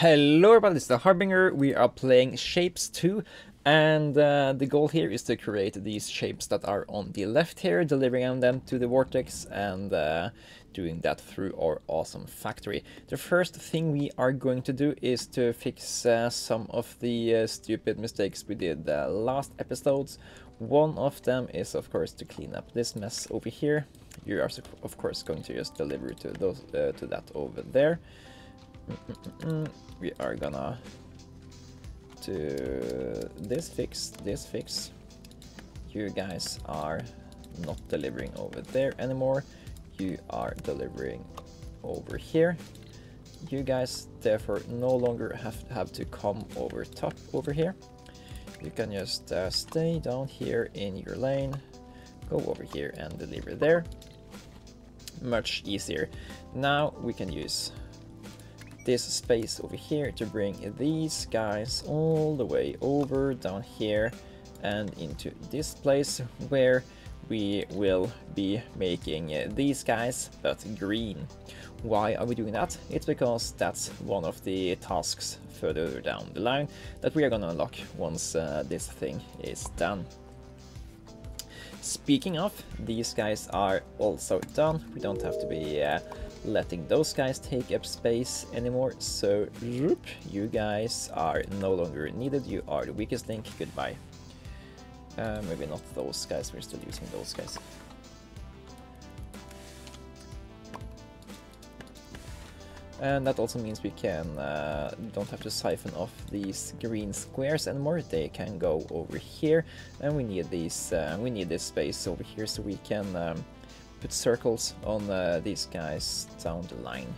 Hello everybody, this is the Harbinger. We are playing Shapes 2, and the goal here is to create these shapes that are on the left here, delivering them to the vortex, and doing that through our awesome factory. The first thing we are going to do is to fix some of the stupid mistakes we did last episodes. One of them is, of course, to clean up this mess over here. You are, of course, going to just deliver to those to that over there. We are gonna do this fix. You guys are not delivering over there anymore. You are delivering over here. You guys therefore no longer have to come over top over here. You can just stay down here in your lane, go over here and deliver there. Much easier. Now we can use this space over here to bring these guys all the way over down here and into this place where we will be making these guys but green. Why are we doing that? It's because that's one of the tasks further down the line that we are gonna unlock once this thing is done. Speaking of, these guys are also done. We don't have to be letting those guys take up space anymore, so you guys are no longer needed. You are the weakest link. Goodbye. Maybe not those guys, we're still using those guys. And that also means we can don't have to siphon off these green squares anymore. They can go over here, and we need these. We need this space over here so we can put circles on these guys down the line.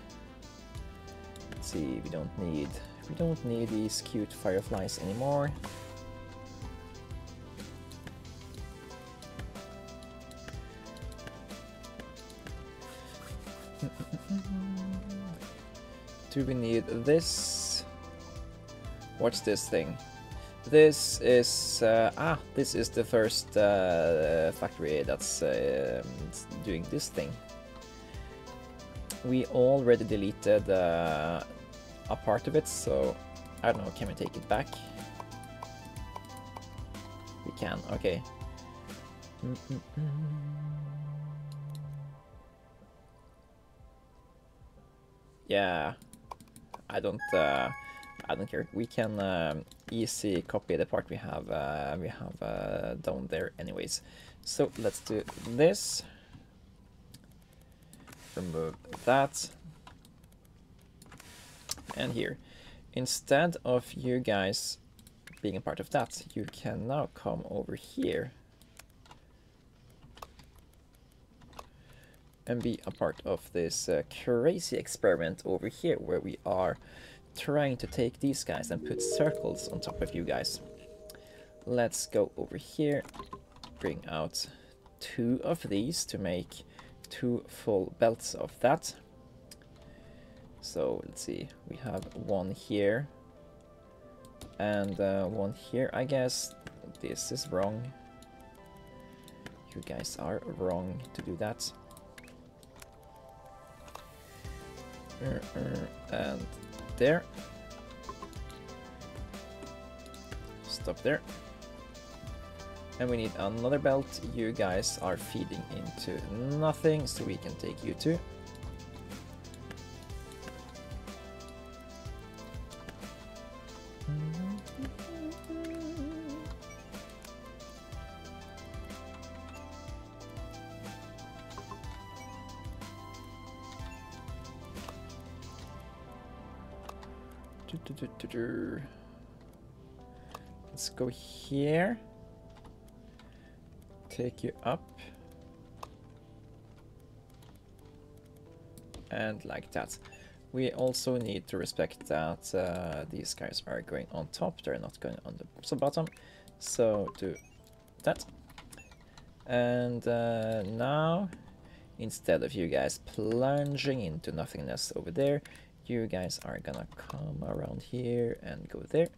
Let's see, we don't need these cute fireflies anymore. Do we need this? What's this thing? This is this is the first factory that's doing this thing. We already deleted a part of it, so I don't know. Can we take it back? We can. Okay. Yeah. I don't care. We can easy copy the part we have down there anyways. So let's do this. Remove that. And here, instead of you guys being a part of that, you can now come over here and be a part of this crazy experiment over here where we are trying to take these guys and put circles on top of you guys. Let's go over here, bring out 2 of these to make 2 full belts of that. So let's see, we have 1 here and 1 here. I guess this is wrong. You guys are wrong to do that. And there. Stop there. And we need another belt. You guys are feeding into nothing, so we can take you too. Let's go here. Take you up. And like that. We also need to respect that these guys are going on top. They're not going on the bottom. So do that. And now, instead of you guys plunging into nothingness over there, you guys are gonna come around here and go there.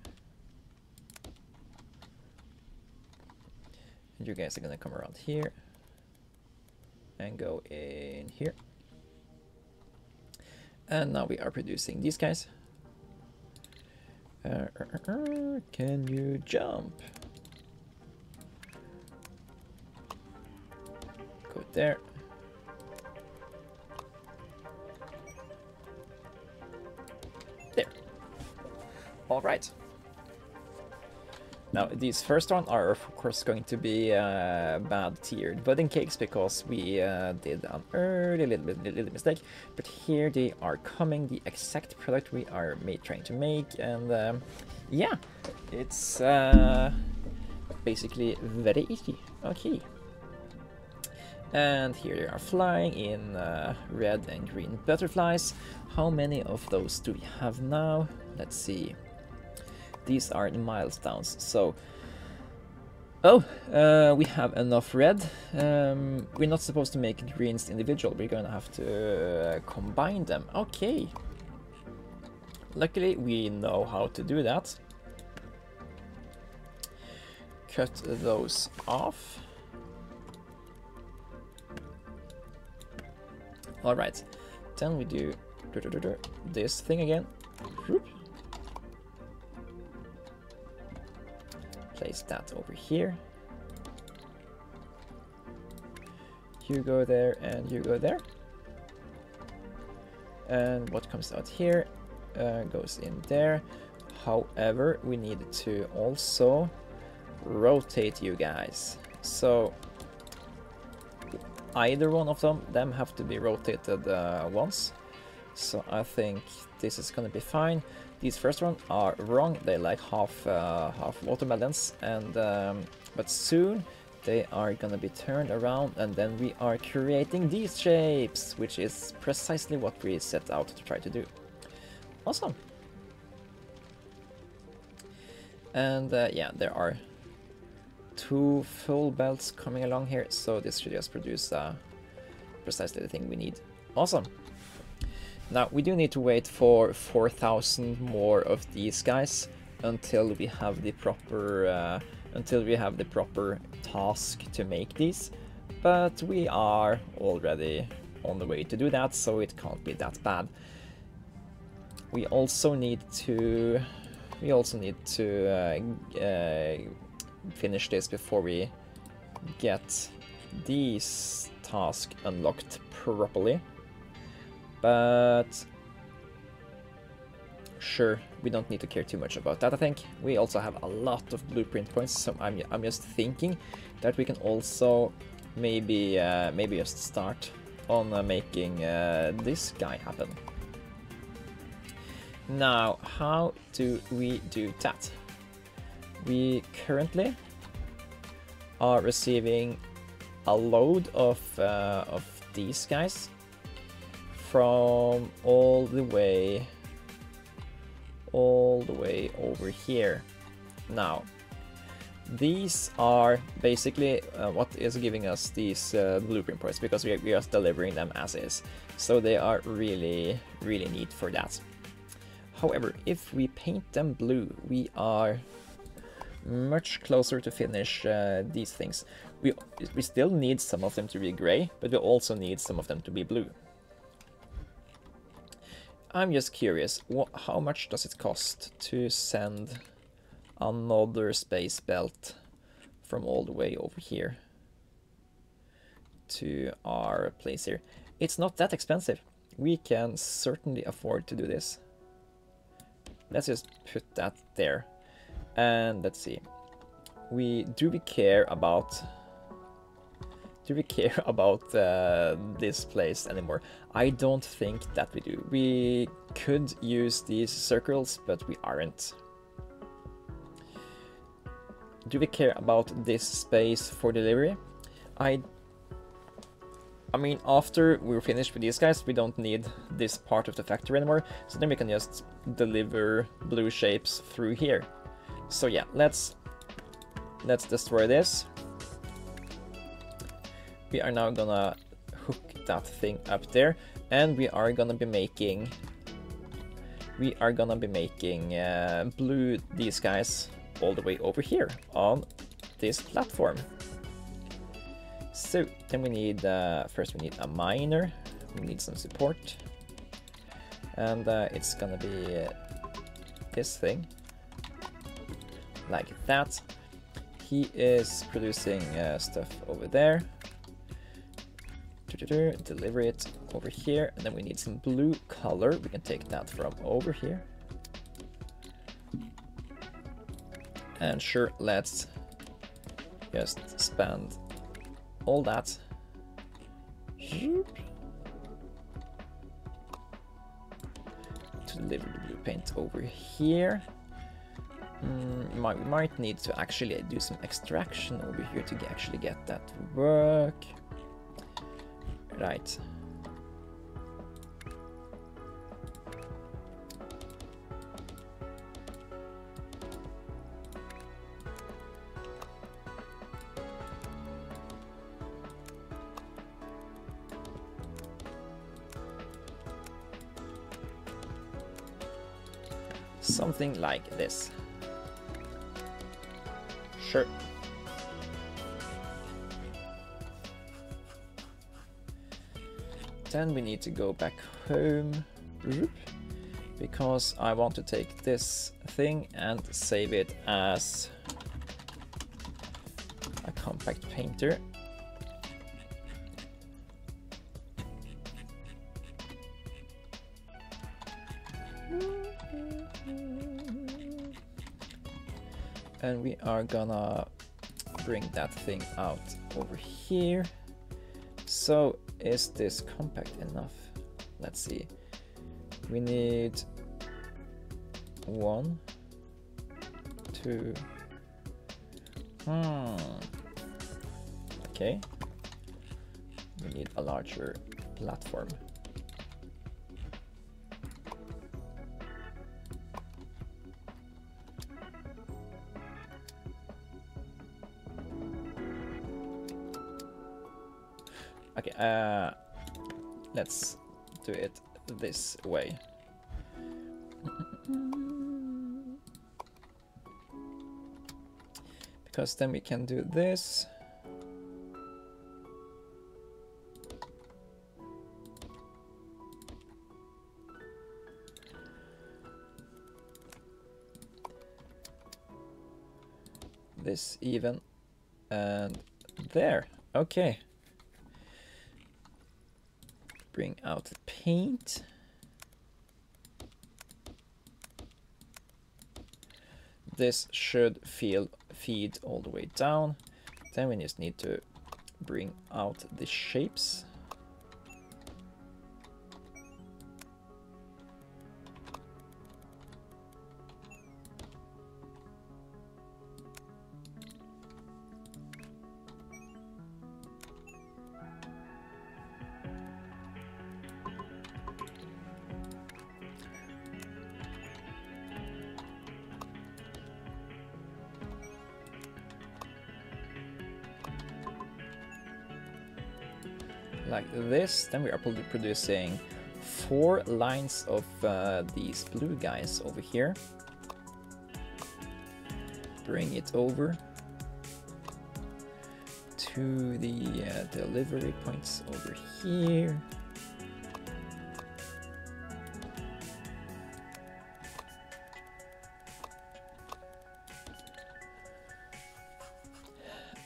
And you guys are gonna come around here and go in here. And now we are producing these guys. Can you jump? Go there. There. All right. Now, these first one are of course going to be bad tiered budding cakes because we did an early little mistake. But here they are coming, the exact product we are trying to make, and yeah, it's basically very easy. Okay. And here they are flying in red and green butterflies. How many of those do we have now? Let's see. These are the milestones. So, we have enough red. We're not supposed to make greens individual. We're gonna have to combine them. Okay. Luckily, we know how to do that. Cut those off. All right. Then we do this thing again. Place that over here. You go there and you go there. And what comes out here goes in there. However, we need to also rotate you guys. So either one of them have to be rotated once. So I think this is gonna be fine. These first ones are wrong. They like half watermelons, and but soon they are gonna be turned around, and then we are creating these shapes, which is precisely what we set out to try to do. Awesome. And yeah, there are 2 full belts coming along here, so this should just produce precisely the thing we need. Awesome. Now we do need to wait for 4,000 more of these guys until we have the proper task to make these, but we are already on the way to do that, so it can't be that bad. We also need to finish this before we get these tasks unlocked properly. But sure, we don't need to care too much about that. I think we also have a lot of blueprint points, so I'm just thinking that we can also maybe just start on making this guy happen. Now, how do we do that? We currently are receiving a load of these guys from all the way over here. Now, these are basically what is giving us these blueprint points, because we are just delivering them as is. So they are really neat for that. However, if we paint them blue, we are much closer to finish these things. We still need some of them to be gray, but we also need some of them to be blue. I'm just curious, how much does it cost to send another space belt from all the way over here to our place here? It's not that expensive. We can certainly afford to do this. Let's just put that there. And let's see. Do we care about this place anymore? I don't think that we do. We could use these circles, but we aren't. Do we care about this space for delivery? I mean, after we're finished with these guys, we don't need this part of the factory anymore, so then we can just deliver blue shapes through here. So yeah, let's destroy this. We are now gonna hook that thing up there, and we are gonna be making blue these guys all the way over here on this platform. So then we need first we need a miner, we need some support, and it's gonna be this thing. like that. He is producing stuff over there. Deliver it over here, and then we need some blue color. We can take that from over here. And sure, let's just spend all that. To deliver the blue paint over here. We might need to actually do some extraction over here to actually get that to work. Right. Something like this. Sure. Then we need to go back home because I want to take this thing and save it as a compact painter. And we are gonna bring that thing out over here. So is this compact enough? Let's see. We need 1, 2. Okay. We need a larger platform. Okay, let's do it this way. Because then we can do this. This even, and there, okay. Bring out the paint. This should feed all the way down. Then we just need to bring out the shapes. Like this, then we are producing 4 lines of these blue guys over here. Bring it over to the delivery points over here.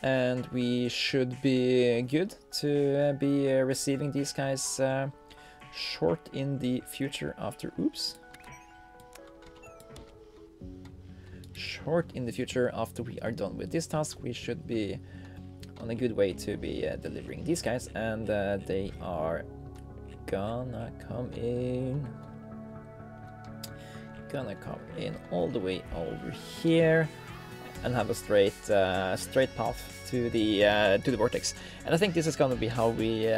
And we should be good to be receiving these guys short in the future after, short in the future after we are done with this task. We should be on a good way to be delivering these guys, and they are gonna come in all the way over here and have a straight path to the vortex. And I think this is going to be how we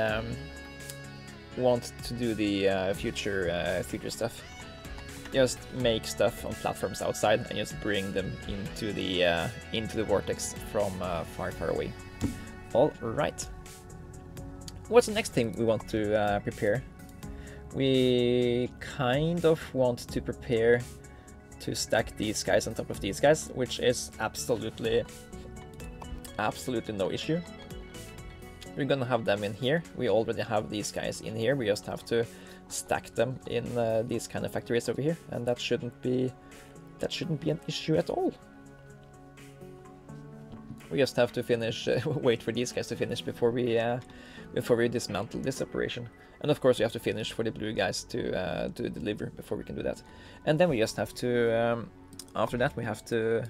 want to do the future stuff. Just make stuff on platforms outside and just bring them into the vortex from far away. All right. What's the next thing we want to prepare? We kind of want to prepare to stack these guys on top of these guys, which is absolutely no issue. We're gonna have them in here. We already have these guys in here. We just have to stack them in these kind of factories over here, and that shouldn't be an issue at all. We just have to finish, wait for these guys to finish before we dismantle this operation. And of course we have to finish for the blue guys to deliver before we can do that. And then we just have to, after that we have to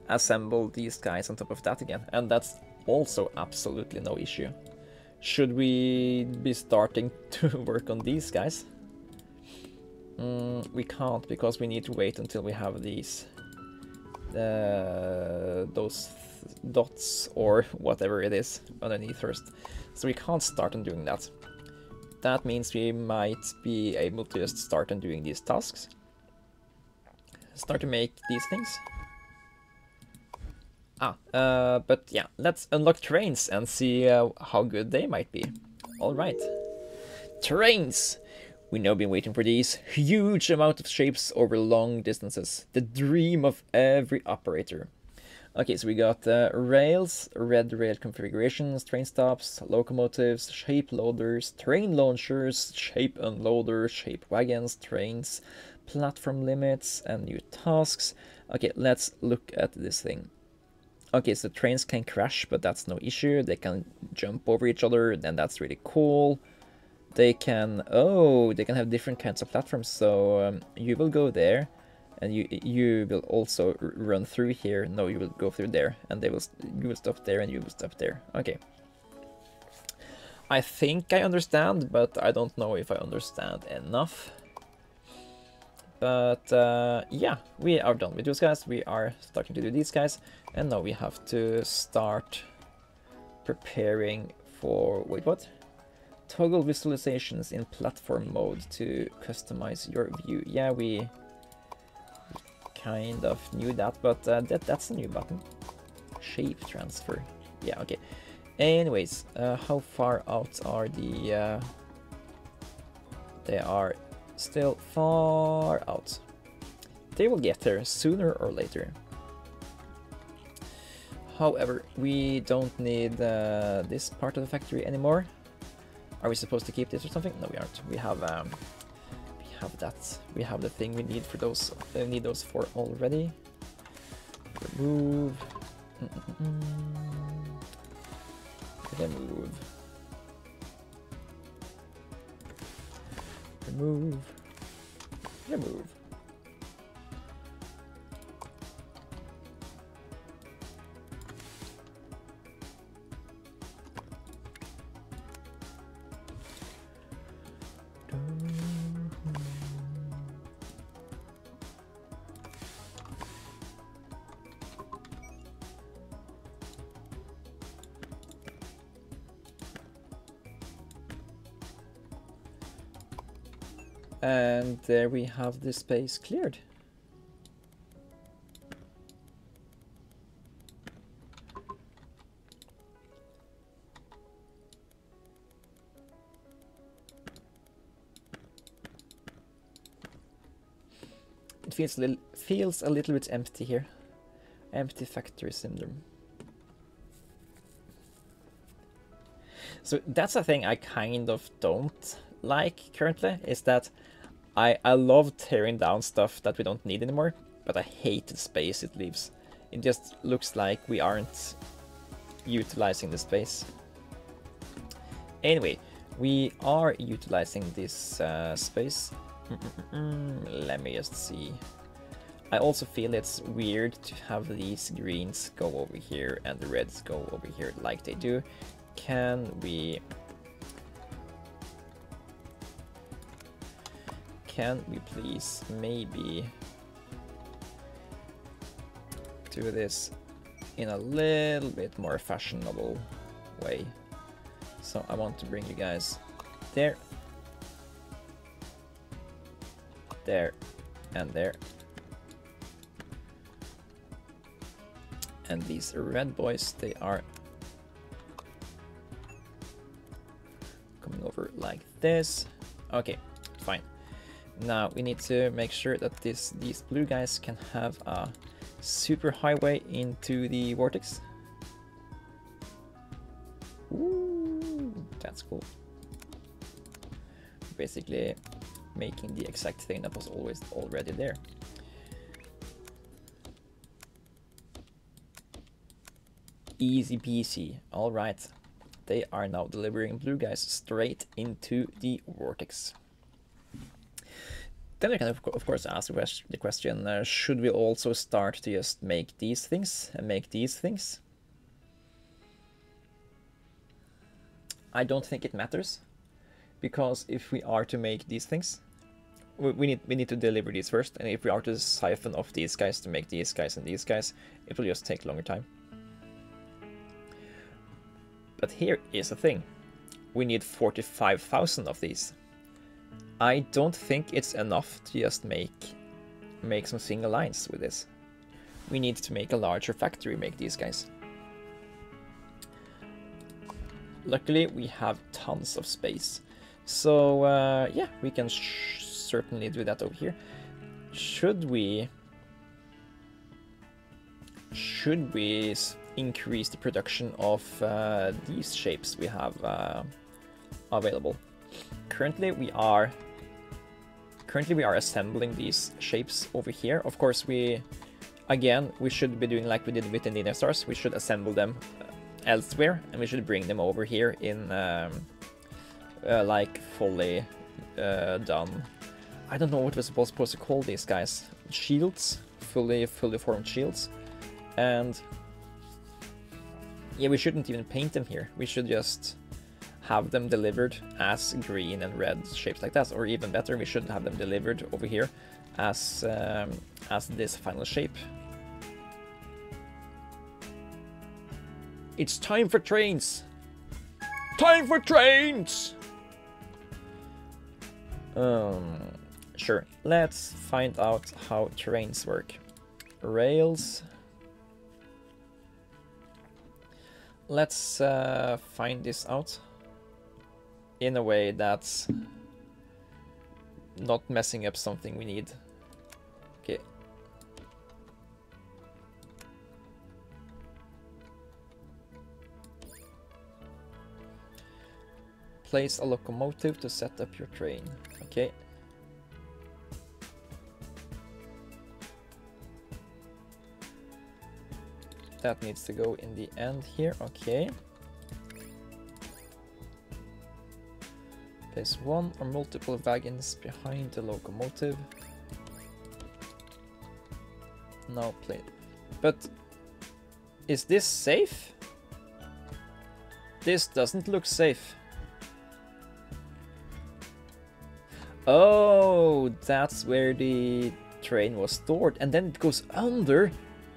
assemble these guys on top of that again. And that's also absolutely no issue. Should we be starting to work on these guys? We can't, because we need to wait until we have these those dots or whatever it is underneath first. So we can't start on doing that. That means we might be able to just start on doing these tasks. Start to make these things. But yeah, let's unlock trains and see how good they might be. Alright. Trains! We've now been waiting for these huge amount of shapes over long distances. The dream of every operator. Okay, so we got rails, red rail configurations, train stops, locomotives, shape loaders, train launchers, shape unloaders, shape wagons, trains, platform limits, and new tasks. Okay, let's look at this thing. Okay, so trains can crash, but that's no issue. They can jump over each other, then that's really cool. They can, oh, they can have different kinds of platforms, so you will go there, and you will also run through here. No, you will go through there, and you will stop there, and you will stop there. Okay. I think I understand, but I don't know if I understand enough. But yeah, we are done with those guys. We are starting to do these guys, and now we have to start preparing for, wait, what? Toggle visualizations in platform mode to customize your view. Yeah, we kind of knew that, but that's a new button. Shape transfer. Yeah, okay. Anyways, how far out are the... they are still far out. They will get there sooner or later. However, we don't need this part of the factory anymore. Are we supposed to keep this or something? No, we aren't. We have that. We have the thing we need for those. Need those for already. Remove. Remove. Remove. Remove. And there we have the space cleared. It feels a little bit empty here. Empty factory syndrome. So that's a thing I kind of don't like currently, is that I love tearing down stuff that we don't need anymore, but I hate the space it leaves. It just looks like we aren't utilizing the space. Anyway, we are utilizing this space. Let me just see. I also feel it's weird to have these greens go over here and the reds go over here like they do. Can we please maybe do this in a little bit more fashionable way? So I want to bring you guys there, there, and there. And these red boys, they are coming over like this. Okay, fine. Now we need to make sure that these blue guys can have a super highway into the vortex. Ooh, that's cool. Basically making the exact thing that was always already there. Easy peasy. All right. They are now delivering blue guys straight into the vortex. Then we can of course ask the question, should we also start to just make these things and make these things? I don't think it matters, because if we are to make these things, we need to deliver these first, and if we are to siphon off these guys to make these guys and these guys, it will just take longer time. But here is the thing. We need 45,000 of these. I don't think it's enough to just make some single lines with this. We need to make a larger factory, make these guys. Luckily, we have tons of space. So, yeah, we can certainly do that over here. Should we increase the production of these shapes we have available? Currently, we are assembling these shapes over here. Of course, we should be doing like we did with the Ninja Stars. We should assemble them elsewhere, and we should bring them over here in like fully done. I don't know what we're supposed to call these guys. Shields, fully formed shields, and yeah, we shouldn't even paint them here. We should just have them delivered as green and red shapes like that, or even better, we should have them delivered over here as this final shape. It's time for trains! Time for trains! Sure, let's find out how trains work. Rails. Let's find this out in a way that's not messing up something we need. Okay. Place a locomotive to set up your train. Okay. That needs to go in the end here. Okay. Place one or multiple wagons behind the locomotive. Now play. But is this safe? This doesn't look safe. Oh, that's where the train was stored, and then it goes under.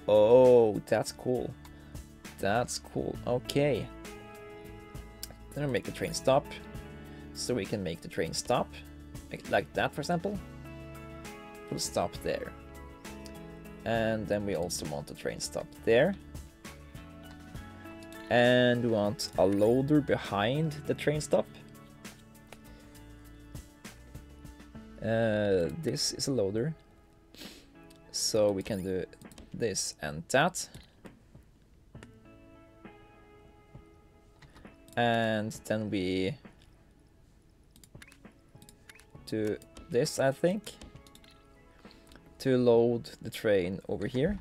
Oh, that's cool. That's cool. Okay. Then we'll make the train stop. So we can make the train stop. Like that, for example. We'll stop there. And then we also want the train stop there. And we want a loader behind the train stop. This is a loader. So we can do this and that. And then we do this, I think, to load the train over here.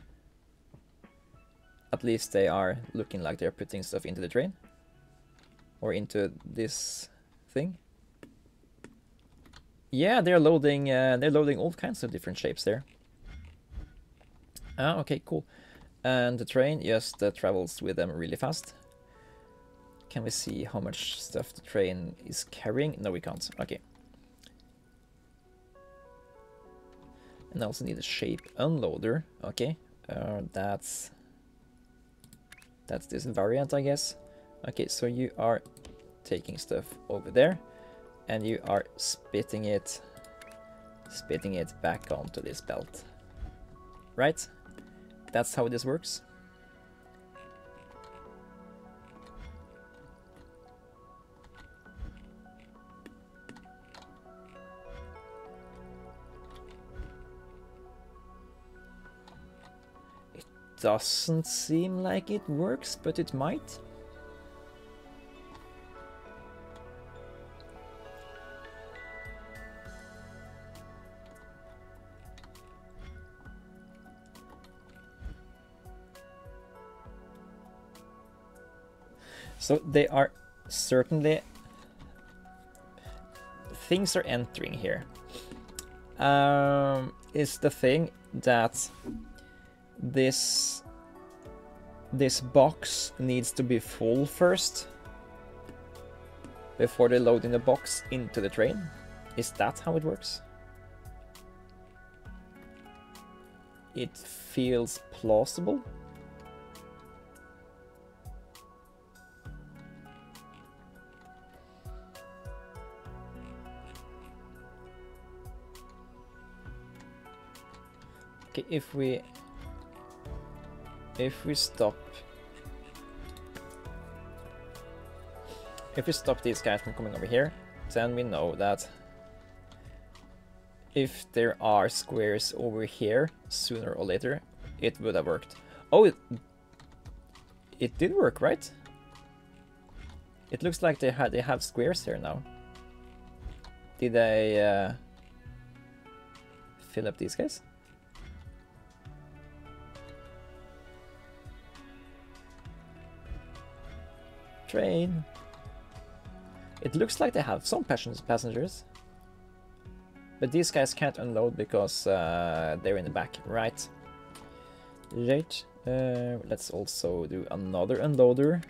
At least they are looking like they're putting stuff into the train. Or into this thing. Yeah, they're loading all kinds of different shapes there. Ah, okay, cool. And the train just travels with them really fast. Can we see how much stuff the train is carrying? No, we can't. Okay. And I also need a shape unloader. Okay. That's this variant, I guess. Okay, so you are taking stuff over there, and you are spitting it back onto this belt. Right? That's how this works. It doesn't seem like it works, but it might. So they are certainly... things are entering here. Is the thing that this box needs to be full first before they load in the box into the train? Is that how it works? It feels plausible. Okay, if we stop these guys from coming over here, then we know that if there are squares over here, sooner or later, it would have worked. Oh, it did work, right? It looks like they have squares here now. Did I fill up these guys? Train. It looks like they have some passengers. But these guys can't unload because they're in the back, right? Right. Let's also do another unloader.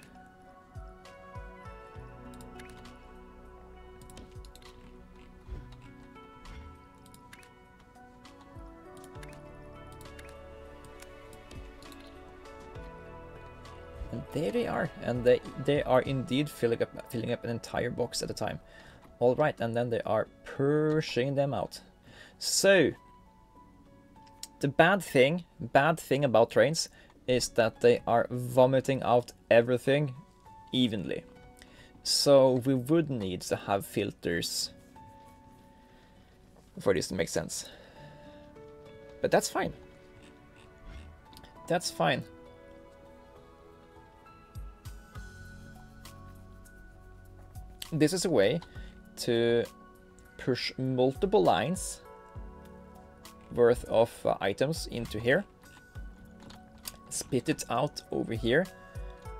And there they are, and they are indeed filling up an entire box at a time. All right, and then they are pushing them out. So the bad thing about trains is that they are vomiting out everything evenly. So we would need to have filters for this to make sense. But that's fine. That's fine. This is a way to push multiple lines worth of items into here, spit it out over here,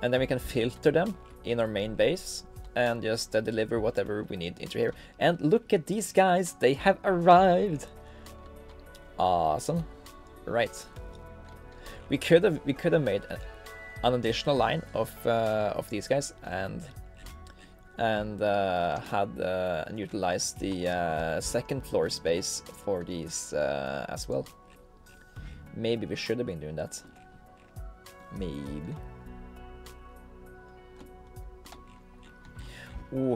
and then we can filter them in our main base and just deliver whatever we need into here. And look at these guys, they have arrived. Awesome. Right. We could have made an additional line of these guys and utilized the second floor space for these as well. Maybe we should have been doing that. Maybe. Ooh,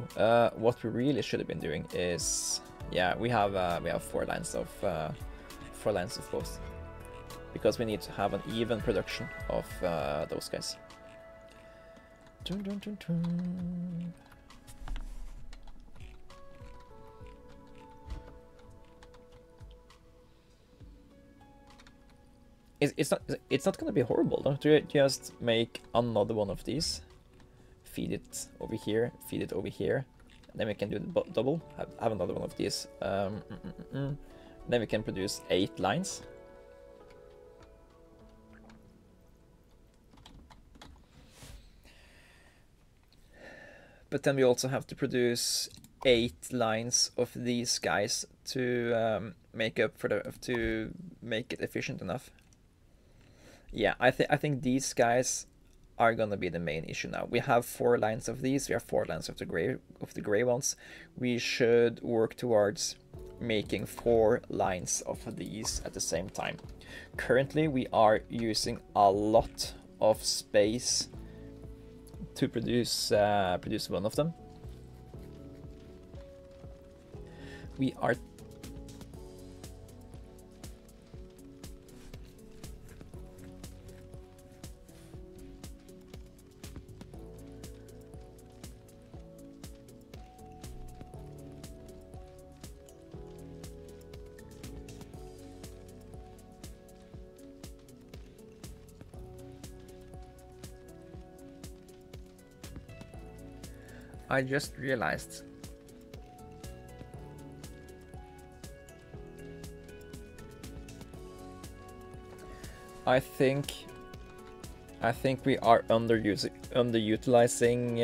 what we really should have been doing is, yeah, we have 4 lines of both, because we need to have an even production of those guys. Dun, dun, dun, dun. It's not gonna be horrible though to just make another one of these, feed it over here, feed it over here, and then we can do the double, have another one of these. Then we can produce 8 lines. But then we also have to produce 8 lines of these guys to make up for to make it efficient enough. Yeah, I think these guys are gonna be the main issue now. We have 4 lines of these. We have 4 lines of the gray ones. We should work towards making 4 lines of these at the same time. Currently, we are using a lot of space to produce one of them. We are I just realized I think I think we are underutilizing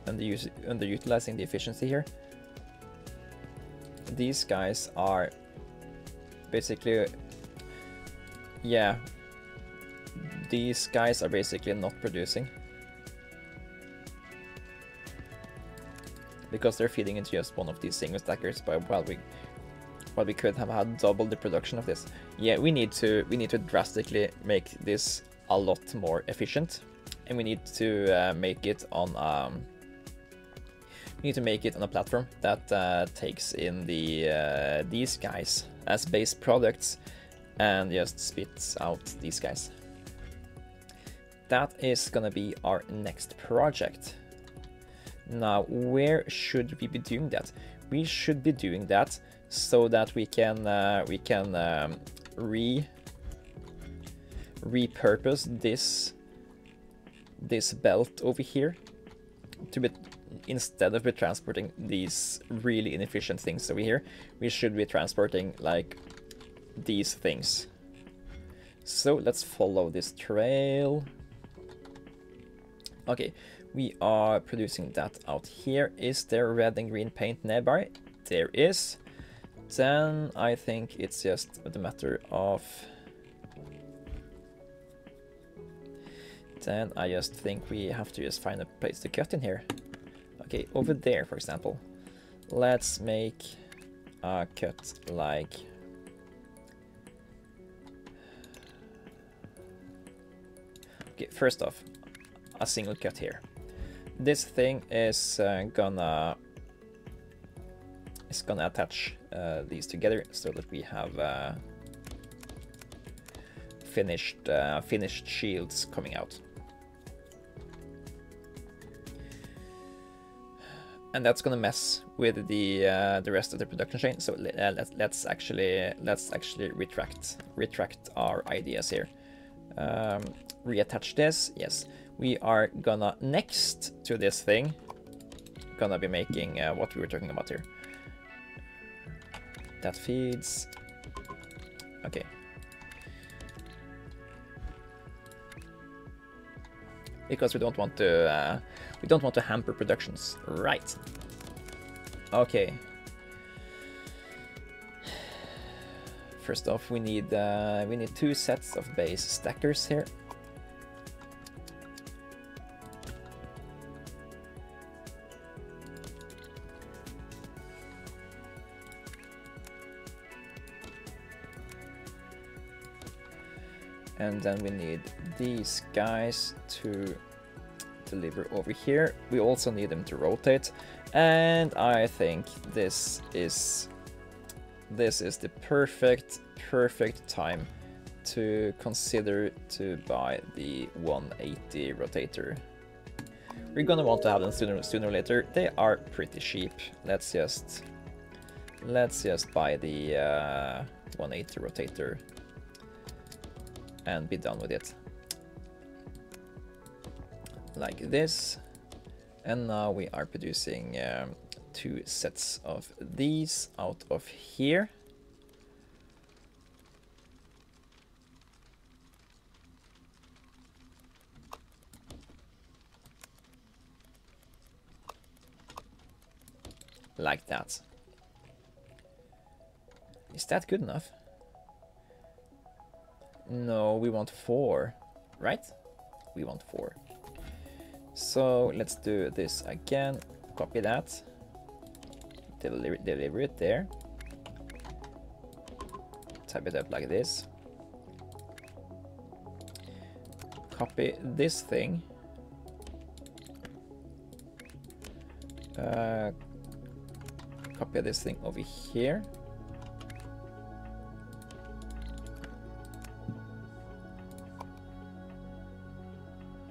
the efficiency here. These guys are basically, yeah, these guys are basically not producing because they're feeding into just one of these single stackers. But while we could have had double the production of this. Yeah, we need to drastically make this a lot more efficient, and we need to make it on a platform that takes in the these guys as base products and just spits out these guys. That is gonna be our next project. Now, where should we be doing that? We should be doing that so that we can repurpose this belt over here to be, instead of transporting these really inefficient things over here, we should be transporting like these things. So let's follow this trail. Okay, we are producing that out here. Is there red and green paint nearby? There is. Then I think it's just a matter of... Then I just think we have to just find a place to cut in here. Okay, over there, for example. Let's make a cut like... Okay, first off, a single cut here. This thing is gonna attach these together so that we have finished shields coming out. And that's gonna mess with the rest of the production chain. So let's actually retract our ideas here. Reattach this. Yes, we are gonna, next to this thing, gonna be making what we were talking about here. That feeds. Okay. Because we don't want to hamper productions, right? Okay. First off, we need 2 sets of base stackers here. And then we need these guys to deliver over here. We also need them to rotate. And I think this is the perfect time to consider to buy the 180 rotator. We're gonna want to have them sooner or later. They are pretty cheap. Let's just buy the 180 rotator and be done with it. Like this. And now we are producing 2 sets of these out of here. Like that. Is that good enough? No, we want 4, right? We want 4. So let's do this again. Copy that. Deliver it there. Type it up like this. Copy this thing. Copy this thing over here.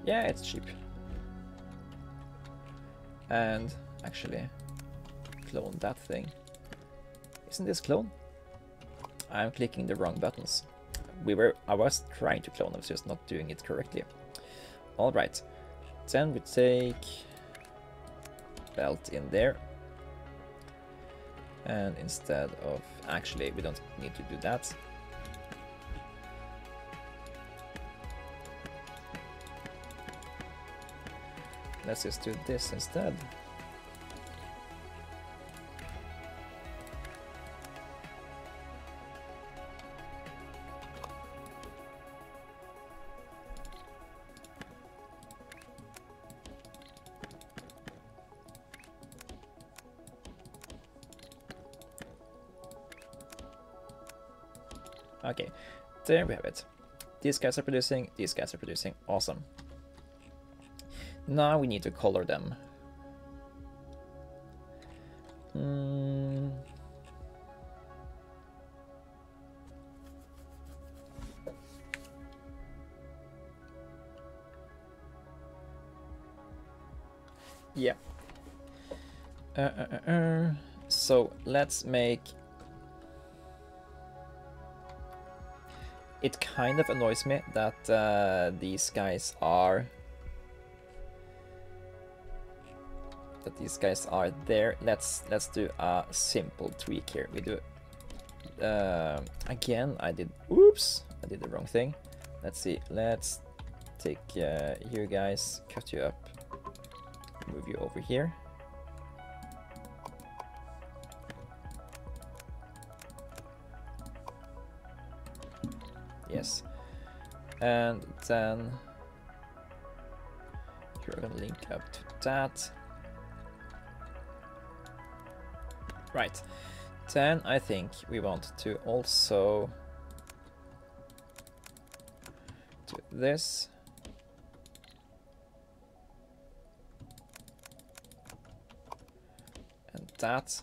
Yeah, it's cheap. And actually clone that thing. Isn't this clone? I'm clicking the wrong buttons. I was trying to clone, I was just not doing it correctly. Alright. Then we take belt in there. And instead of, actually we don't need to do that. let's just do this instead. Okay, there we have it. These guys are producing, these guys are producing. Awesome. Now we need to color them. Yeah. So let's make... It kind of annoys me that these guys are there. Let's do a simple tweak here. We do again. I did the wrong thing. Let's see. Let's take you guys, cut you up, move you over here. Yes, and then you're gonna link up to that. Right, then I think we want to also do this. And that.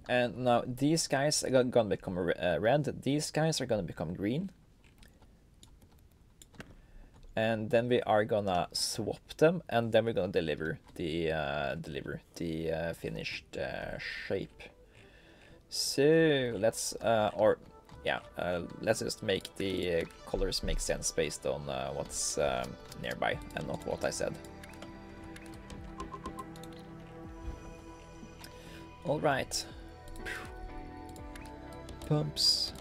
And now these guys are gonna become red, these guys are gonna become green. And then we are gonna swap them, and then we're gonna deliver the finished shape. So let's let's just make the colors make sense based on what's nearby and not what I said. All right. Pumps.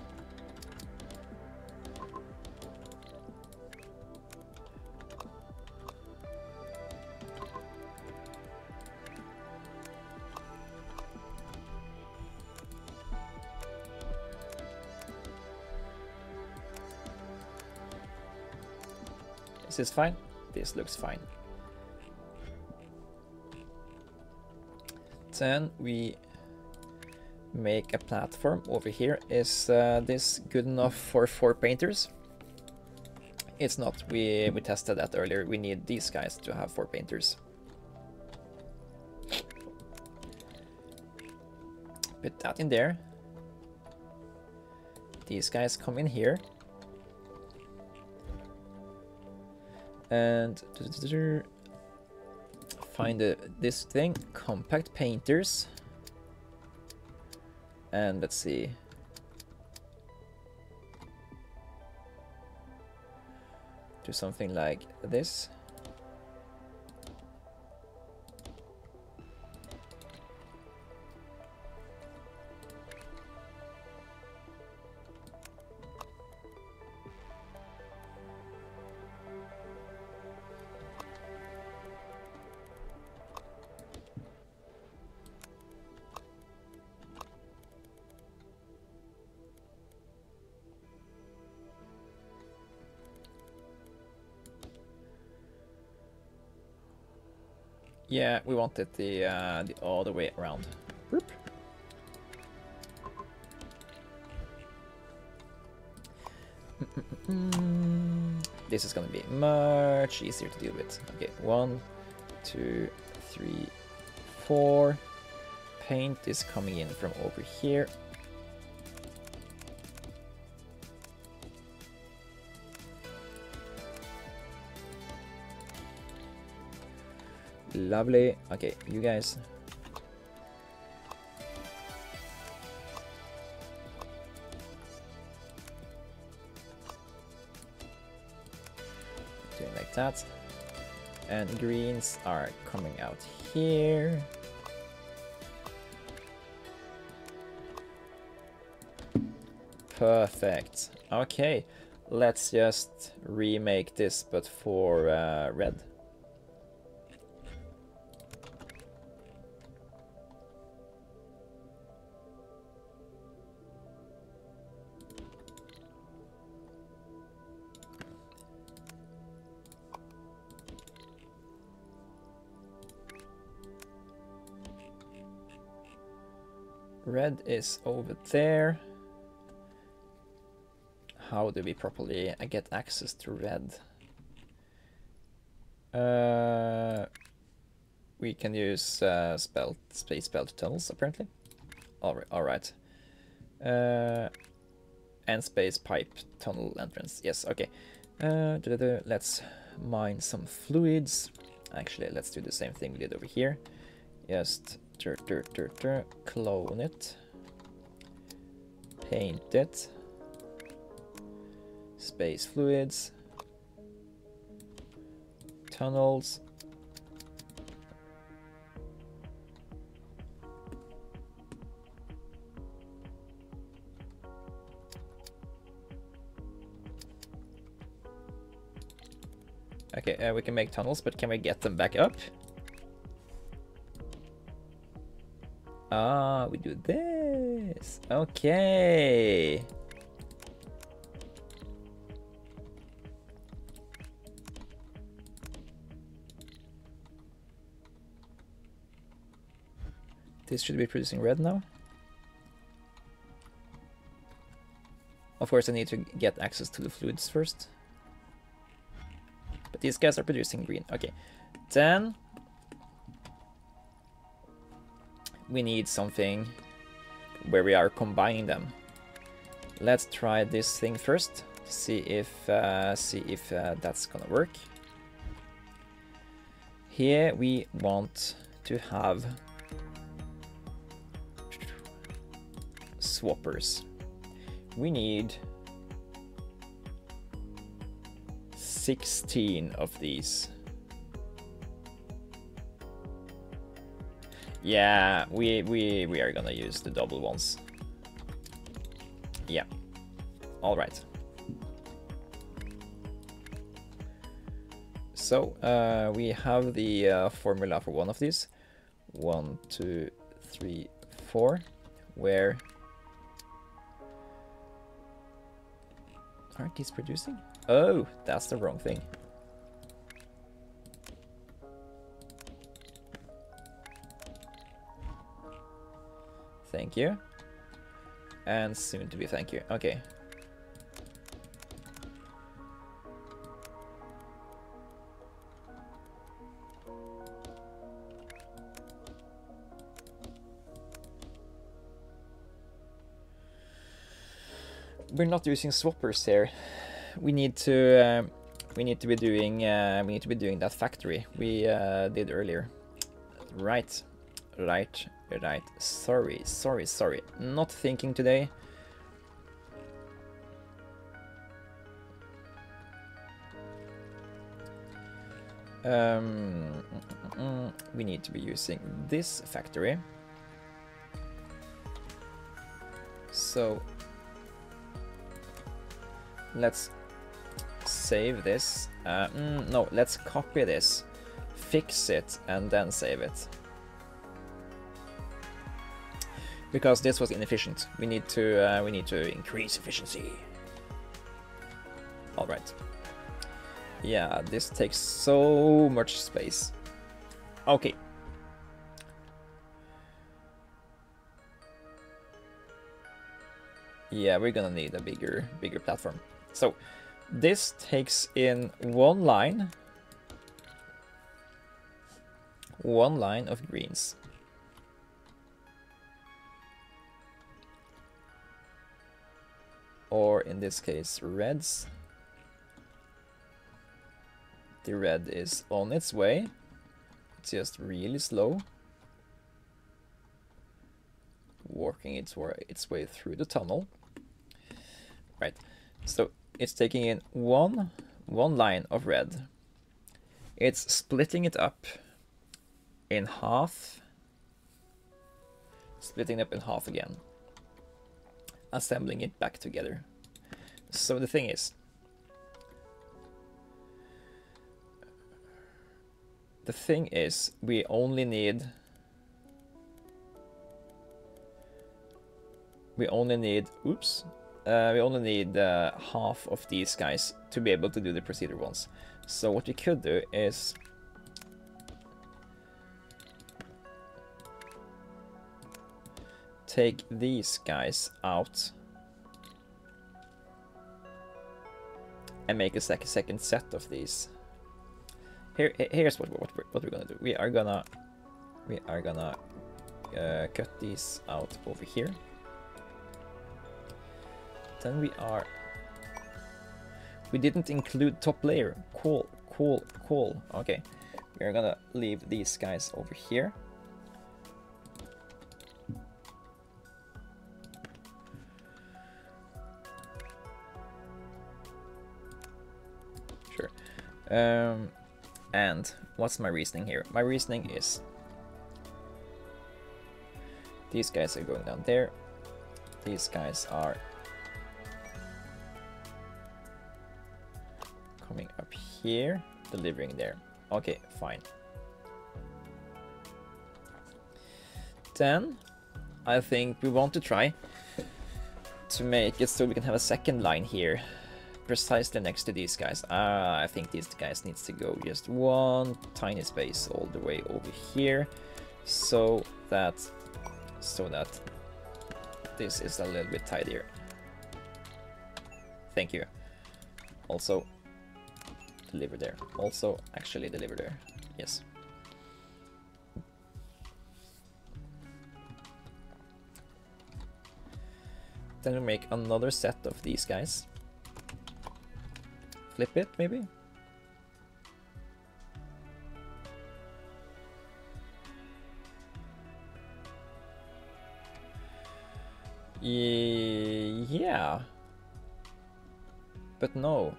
This is fine. This looks fine. Then we make a platform over here. Is this good enough for 4 painters? It's not. We tested that earlier. We need these guys to have 4 painters. Put that in there. These guys come in here. And find this thing, compact painters. And let's see. Do something like this. Yeah, we wanted the other way around. Boop. This is gonna be much easier to deal with. Okay, 1, 2, 3, 4. Paint is coming in from over here. Lovely. Okay, you guys. Doing like that. And greens are coming out here. Perfect. Okay, Let's just remake this, but for red. Red is over there. How do we properly get access to red? We can use space belt tunnels apparently. All right. And space pipe tunnel entrance. Yes. Okay. Let's mine some fluids. Actually, let's do the same thing we did over here. Just clone it, paint it, space fluids, tunnels, okay, we can make tunnels, but can we get them back up? Ah, we do this. Okay. This should be producing red now. Of course, I need to get access to the fluids first. But these guys are producing green. Okay. Then we need something where we are combining them. Let's try this thing first. See if that's gonna work. Here we want to have swappers. We need 16 of these. Yeah, we are gonna use the double ones. Yeah. All right. So we have the formula for one of these. 1, 2, 3, 4. Where aren't these producing? Oh, that's the wrong thing. Thank you. And soon to be thank you. Okay. We're not using swappers here. We need to be doing that factory we did earlier. Right. Sorry. Not thinking today. We need to be using this factory. So let's save this. No, let's copy this, fix it, and then save it. Because this was inefficient. We need to increase efficiency. All right. Yeah, this takes so much space. Okay. Yeah, we're gonna need a bigger platform. So this takes in one line of greens. Or in this case, reds. The red is on its way. It's just really slow. Working its way through the tunnel. Right. So it's taking in one line of red. It's splitting it up in half. Splitting it up in half again. Assembling it back together. So the thing is, the thing is, we only need oops, we only need half of these guys to be able to do the procedure ones. So what we could do is take these guys out and make a second set of these. Here's what we're gonna do. We are gonna cut these out over here. Then we didn't include top layer. Cool. Okay, we are gonna leave these guys over here. Sure. And what's my reasoning here? My reasoning is these guys are going down there. These guys are coming up here, delivering there. Okay, fine. Then I think we want to try to make it so we can have a second line here, precisely next to these guys. I think these guys needs to go just one tiny space all the way over here, so that this is a little bit tidier. Thank you. Also deliver there. Also actually deliver there. Yes. Then we make another set of these guys. Flip it, maybe? Yeah. But no.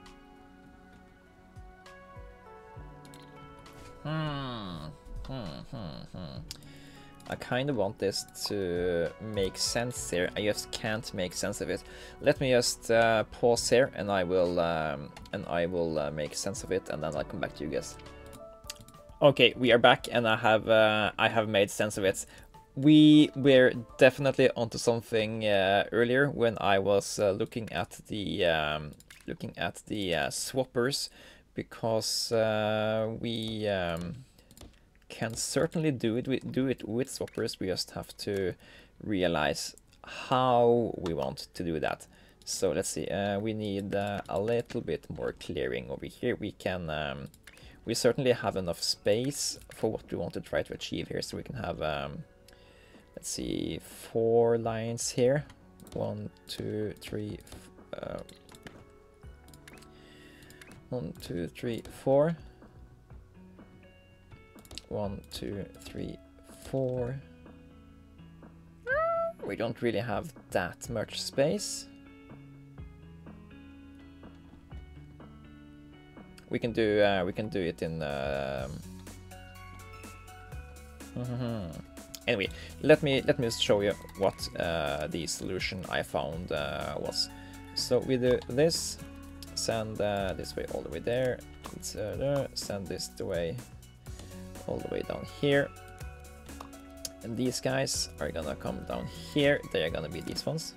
I kind of want this to make sense here. I just can't make sense of it. Let me just pause here, and I will make sense of it, and then I'll come back to you guys. Okay, we are back, and I have made sense of it. We were definitely onto something earlier when I was looking at the swappers, because we can certainly do it with swappers. We just have to realize how we want to do that. So let's see. We need a little bit more clearing over here. We certainly have enough space for what we want to try to achieve here. So we can have let's see, 4 lines here. 1, 2, 3. 1, 2, 3, 4. 1, 2, 3, 4. We don't really have that much space. We can do it in. Anyway, let me just show you what the solution I found was. So we do this. Send this way all the way there. Send this the way all the way down here. And these guys are gonna come down here. They are gonna be these ones.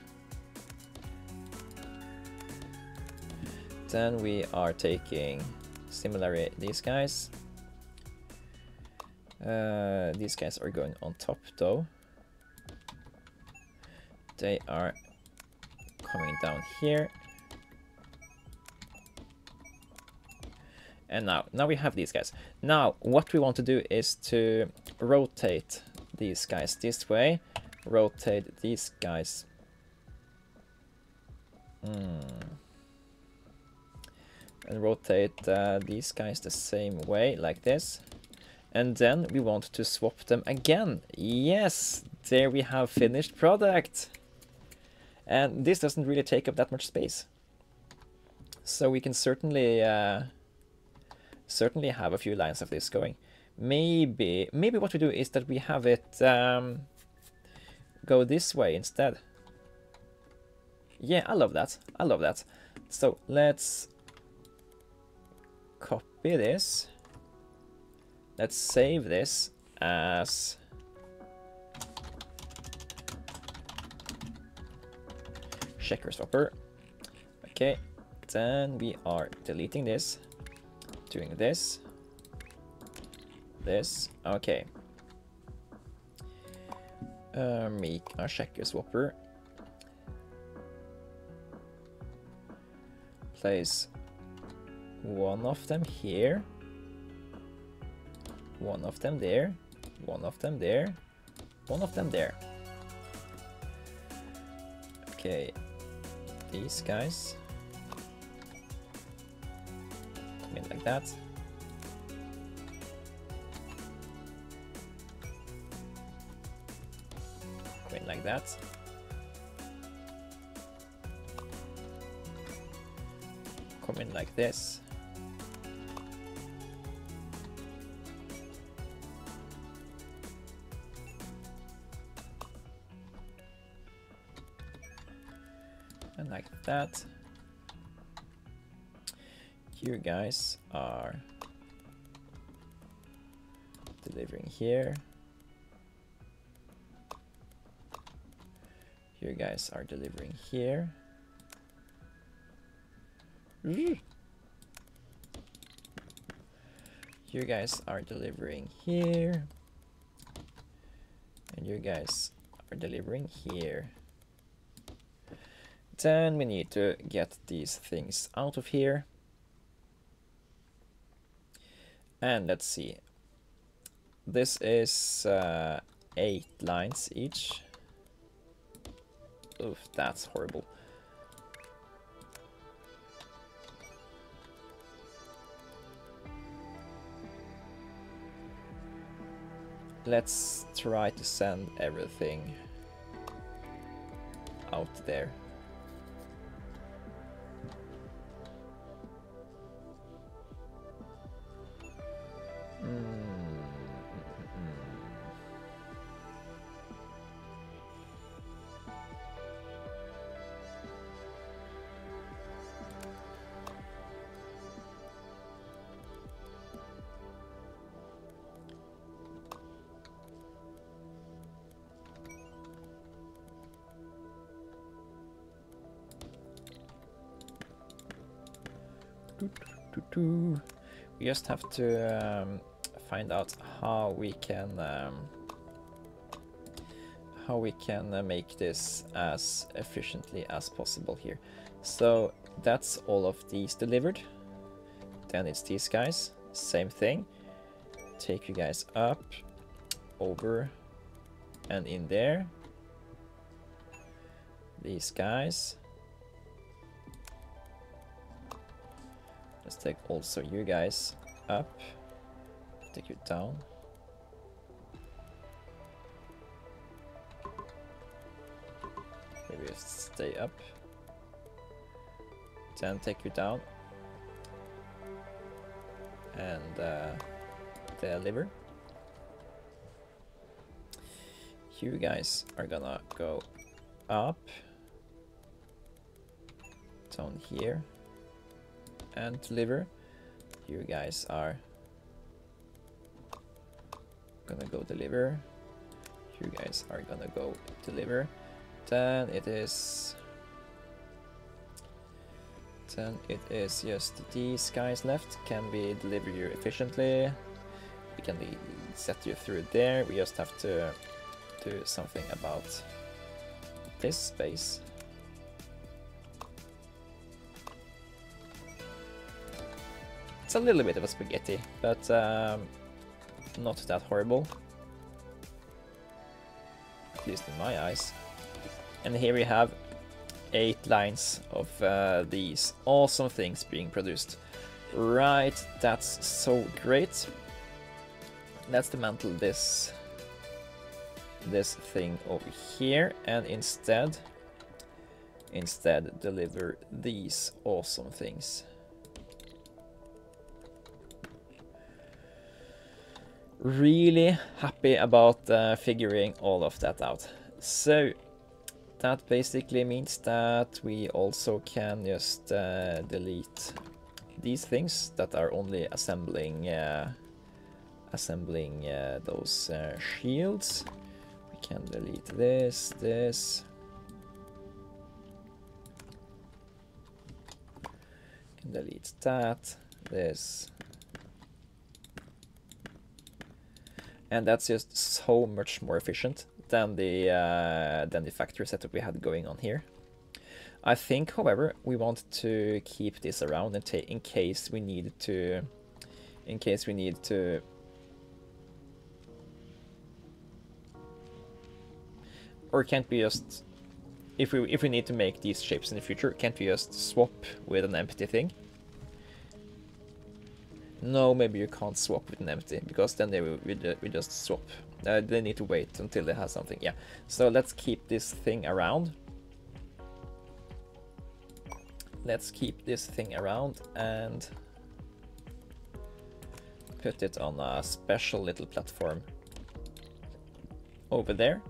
Then we are taking similarly these guys. These guys are going on top though. They are coming down here. And now we have these guys. Now what we want to do is to rotate these guys this way, rotate these guys and rotate these guys the same way, like this. And then we want to swap them again. Yes, there we have finished product. And this doesn't really take up that much space, so we can certainly have a few lines of this going. Maybe what we do is that we have it go this way instead. Yeah, I love that. I love that. So let's copy this, let's save this as checker swapper. Okay, then we are deleting this, doing this, okay. Make a checker swapper. Place one of them here, one of them there, one of them there, one of them there. Okay, these guys come in like that. Come in like that. Come in like this. And like that. You guys are delivering here. You guys are delivering here. You guys are delivering here. And you guys are delivering here. Then we need to get these things out of here. And let's see. This is 8 lines each. Oof, that's horrible. Let's try to send everything out there. We just have to find out how we can make this as efficiently as possible here. So that's all of these delivered. Then it's these guys, same thing. Take you guys up, over, and in there. These guys. Let's take also you guys up, take you down. Maybe stay up, then take you down, and deliver. You guys are gonna go up, down here, and deliver. You guys are gonna go deliver. You guys are gonna go deliver. Then it is just these guys left. Can we deliver you efficiently? We can set you through there. We just have to do something about this space. It's a little bit of a spaghetti, but not that horrible. At least in my eyes. And here we have 8 lines of these awesome things being produced. Right, that's so great. Let's dismantle this thing over here and instead deliver these awesome things. Really happy about figuring all of that out. So that basically means that we also can just delete these things that are only assembling assembling those shields. We can delete this, this. Can delete that, this. And that's just so much more efficient than the factory setup we had going on here. I think, however, we want to keep this around and in case we need to, or can't we just, if we need to make these shapes in the future, can't we just swap with an empty thing? No, maybe you can't swap with an empty, because then we just swap. They need to wait until they have something. Yeah, so let's keep this thing around. Let's keep this thing around and put it on a special little platform over there.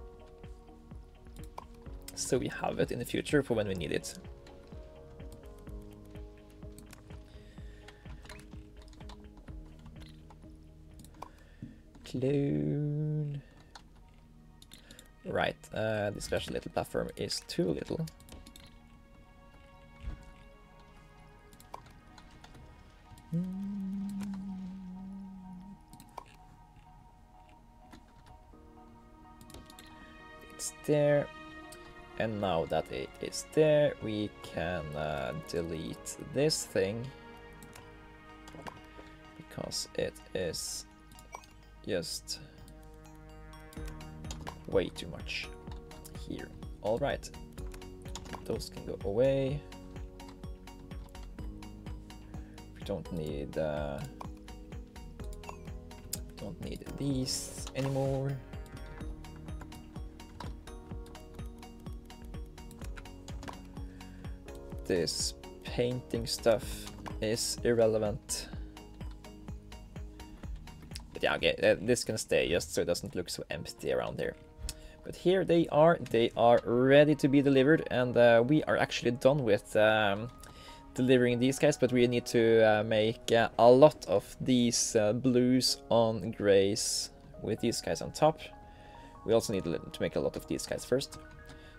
So we have it in the future for when we need it. Clone. Right, the special little platform is too little. It's there, and now that it is there, we can delete this thing because it is just way too much here. All right, those can go away. Don't need these anymore. This painting stuff is irrelevant. But yeah, okay, this can stay just so it doesn't look so empty around here. But here they are ready to be delivered, and we are actually done with delivering these guys, but we need to make a lot of these blues on grays with these guys on top. We also need to make a lot of these guys first.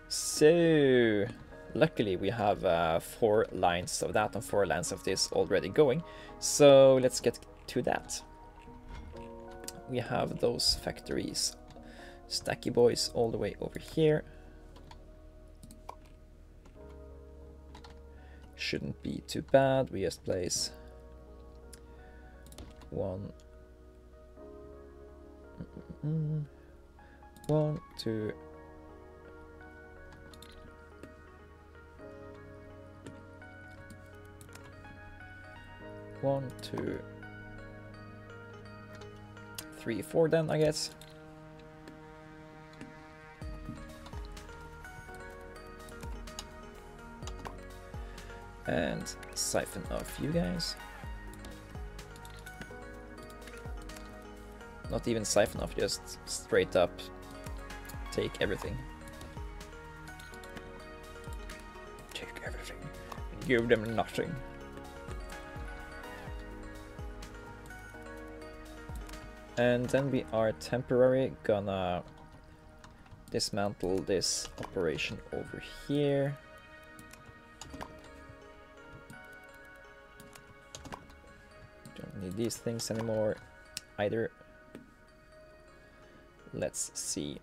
So luckily we have 4 lines of that and 4 lines of this already going. So let's get to that. We have those factories, stacky boys, all the way over here. Shouldn't be too bad. We just place 1, 1, 2, 1, 2, 3, 4 then, I guess. And siphon off you guys. Not even siphon off, just straight up take everything. Take everything. Give them nothing. And then we are temporarily gonna dismantle this operation over here. Don't need these things anymore either. Let's see.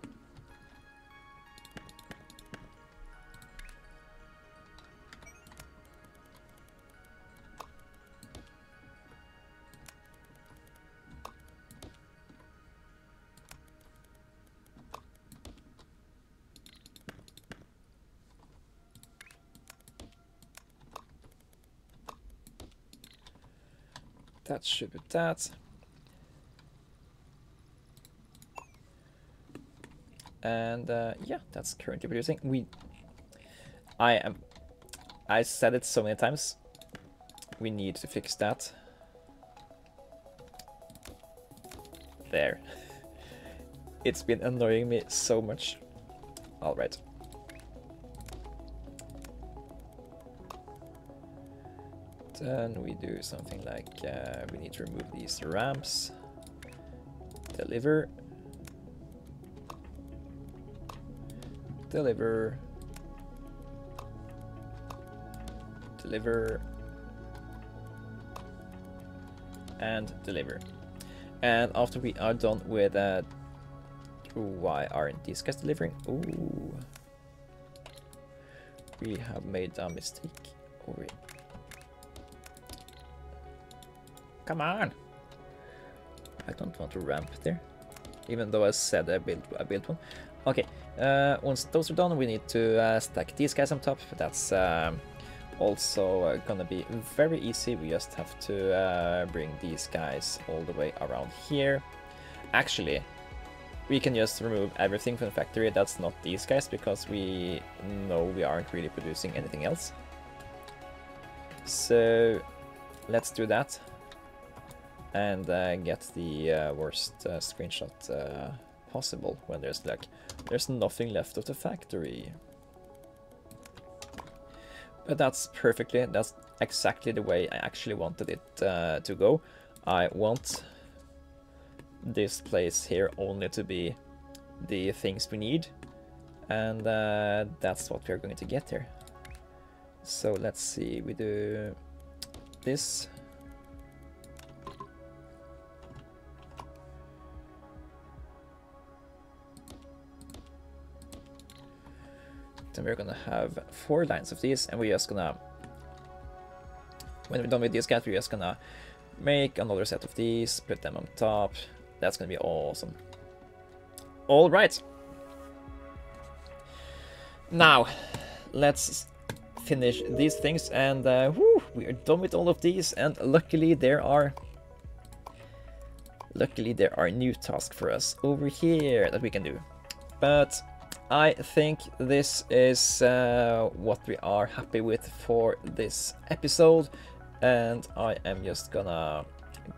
That should be that. And yeah, that's currently producing. I said it so many times. We need to fix that. There. It's been annoying me so much. All right. Then we do something like we need to remove these ramps deliver, deliver, deliver, and deliver. And after we are done with why aren't these guys delivering? Ooh, we have made a mistake over here. Come on! I don't want to ramp there, even though I said I built one. Okay, once those are done, we need to stack these guys on top. That's also gonna be very easy. We just have to bring these guys all the way around here. Actually, we can just remove everything from the factory that's not these guys, because we know we aren't really producing anything else. So let's do that and get the worst screenshot possible when there's nothing left of the factory. But that's exactly the way I actually wanted it to go. I want this place here only to be the things we need, and that's what we're going to get here. So let's see, we do this. Then we're gonna have 4 lines of these, and we're just gonna, when we're done with these guys, we're just gonna make another set of these, put them on top. That's gonna be awesome. All right. Now, let's finish these things, and whew, we are done with all of these. And luckily, there are new tasks for us over here that we can do. But I think this is what we are happy with for this episode, and I am just gonna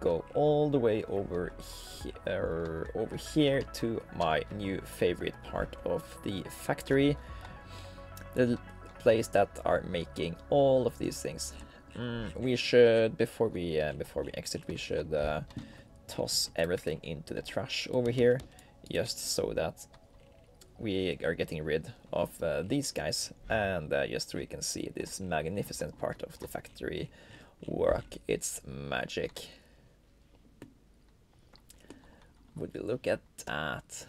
go all the way over here to my new favorite part of the factory, the place that are making all of these things. We should, before we exit, we should toss everything into the trash over here, just so that we are getting rid of these guys, and just so we can see this magnificent part of the factory work its magic. Would we look at that?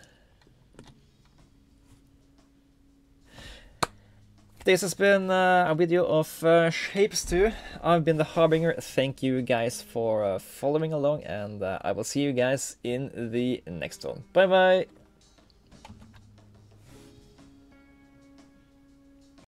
This has been a video of Shapez 2. I've been the Harbinger. Thank you guys for following along, and I will see you guys in the next one. Bye bye!